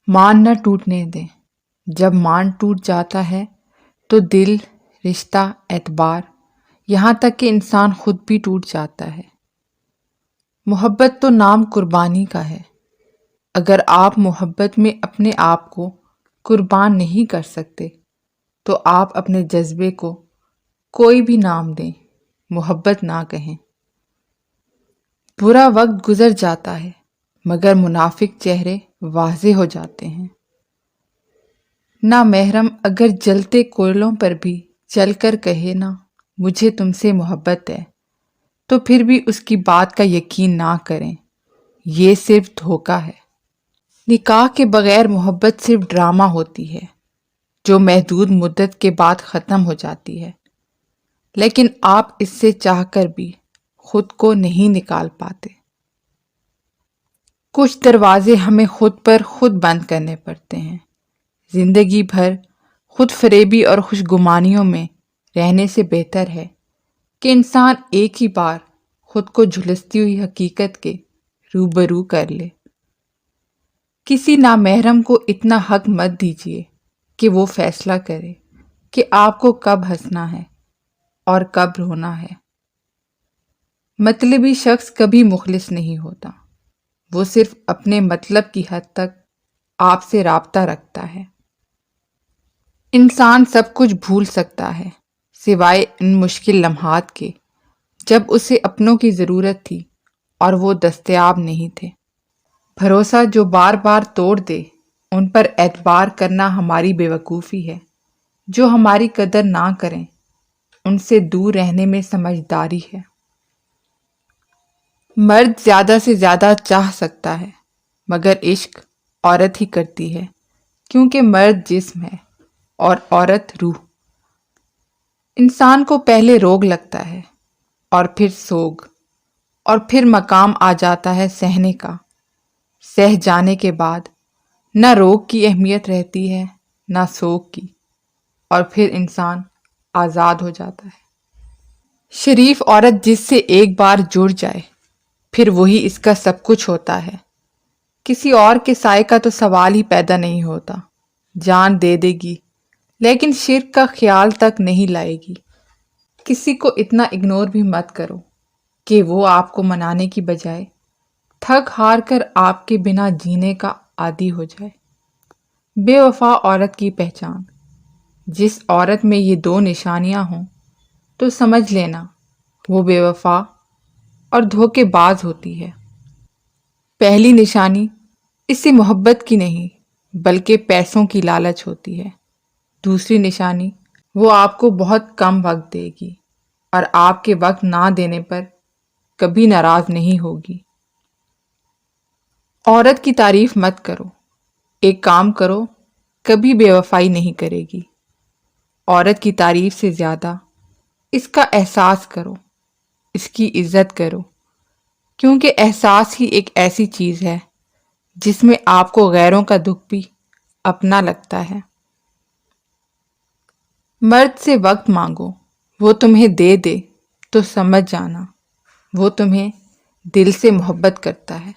مان نہ ٹوٹنے دیں۔ جب مان ٹوٹ جاتا ہے تو دل، رشتہ، اعتبار، یہاں تک کہ انسان خود بھی ٹوٹ جاتا ہے۔ محبت تو نام قربانی کا ہے۔ اگر آپ محبت میں اپنے آپ کو قربان نہیں کر سکتے تو آپ اپنے جذبے کو کوئی بھی نام دیں، محبت نہ کہیں۔ برا وقت گزر جاتا ہے مگر منافق چہرے واضح ہو جاتے ہیں۔ نامحرم اگر جلتے کوئلوں پر بھی چل کر کہے نا مجھے تم سے محبت ہے، تو پھر بھی اس کی بات کا یقین نہ کریں، یہ صرف دھوکہ ہے۔ نکاح کے بغیر محبت صرف ڈرامہ ہوتی ہے جو محدود مدت کے بعد ختم ہو جاتی ہے، لیکن آپ اس سے چاہ کر بھی خود کو نہیں نکال پاتے۔ کچھ دروازے ہمیں خود پر خود بند کرنے پڑتے ہیں۔ زندگی بھر خود فریبی اور خوش گمانیوں میں رہنے سے بہتر ہے کہ انسان ایک ہی بار خود کو جھلستی ہوئی حقیقت کے روبرو کر لے۔ کسی نامحرم کو اتنا حق مت دیجیے کہ وہ فیصلہ کرے کہ آپ کو کب ہنسنا ہے اور کب رونا ہے۔ مطلبی شخص کبھی مخلص نہیں ہوتا، وہ صرف اپنے مطلب کی حد تک آپ سے رابطہ رکھتا ہے۔ انسان سب کچھ بھول سکتا ہے سوائے ان مشکل لمحات کے جب اسے اپنوں کی ضرورت تھی اور وہ دستیاب نہیں تھے۔ بھروسہ جو بار بار توڑ دے ان پر اعتبار کرنا ہماری بے وقوفی ہے۔ جو ہماری قدر نہ کریں ان سے دور رہنے میں سمجھداری ہے۔ مرد زیادہ سے زیادہ چاہ سکتا ہے مگر عشق عورت ہی کرتی ہے، کیونکہ مرد جسم ہے اور عورت روح۔ انسان کو پہلے روگ لگتا ہے اور پھر سوگ اور پھر مقام آ جاتا ہے سہنے کا۔ سہ جانے کے بعد نہ روگ کی اہمیت رہتی ہے نہ سوگ کی، اور پھر انسان آزاد ہو جاتا ہے۔ شریف عورت جس سے ایک بار جڑ جائے پھر وہی اس کا سب کچھ ہوتا ہے۔ کسی اور کے سائے کا تو سوال ہی پیدا نہیں ہوتا۔ جان دے دے گی لیکن شرک کا خیال تک نہیں لائے گی۔ کسی کو اتنا اگنور بھی مت کرو کہ وہ آپ کو منانے کی بجائے تھک ہار کر آپ کے بنا جینے کا عادی ہو جائے۔ بے وفا عورت کی پہچان۔ جس عورت میں یہ دو نشانیاں ہوں تو سمجھ لینا وہ بے وفا اور دھوکے باز ہوتی ہے۔ پہلی نشانی اس سے محبت کی نہیں بلکہ پیسوں کی لالچ ہوتی ہے۔ دوسری نشانی وہ آپ کو بہت کم وقت دے گی اور آپ کے وقت نہ دینے پر کبھی ناراض نہیں ہوگی۔ عورت کی تعریف مت کرو، ایک کام کرو، کبھی بے وفائی نہیں کرے گی۔ عورت کی تعریف سے زیادہ اس کا احساس کرو، اس کی عزت کرو، کیونکہ احساس ہی ایک ایسی چیز ہے جس میں آپ کو غیروں کا دکھ بھی اپنا لگتا ہے۔ مرد سے وقت مانگو، وہ تمہیں دے دے تو سمجھ جانا وہ تمہیں دل سے محبت کرتا ہے۔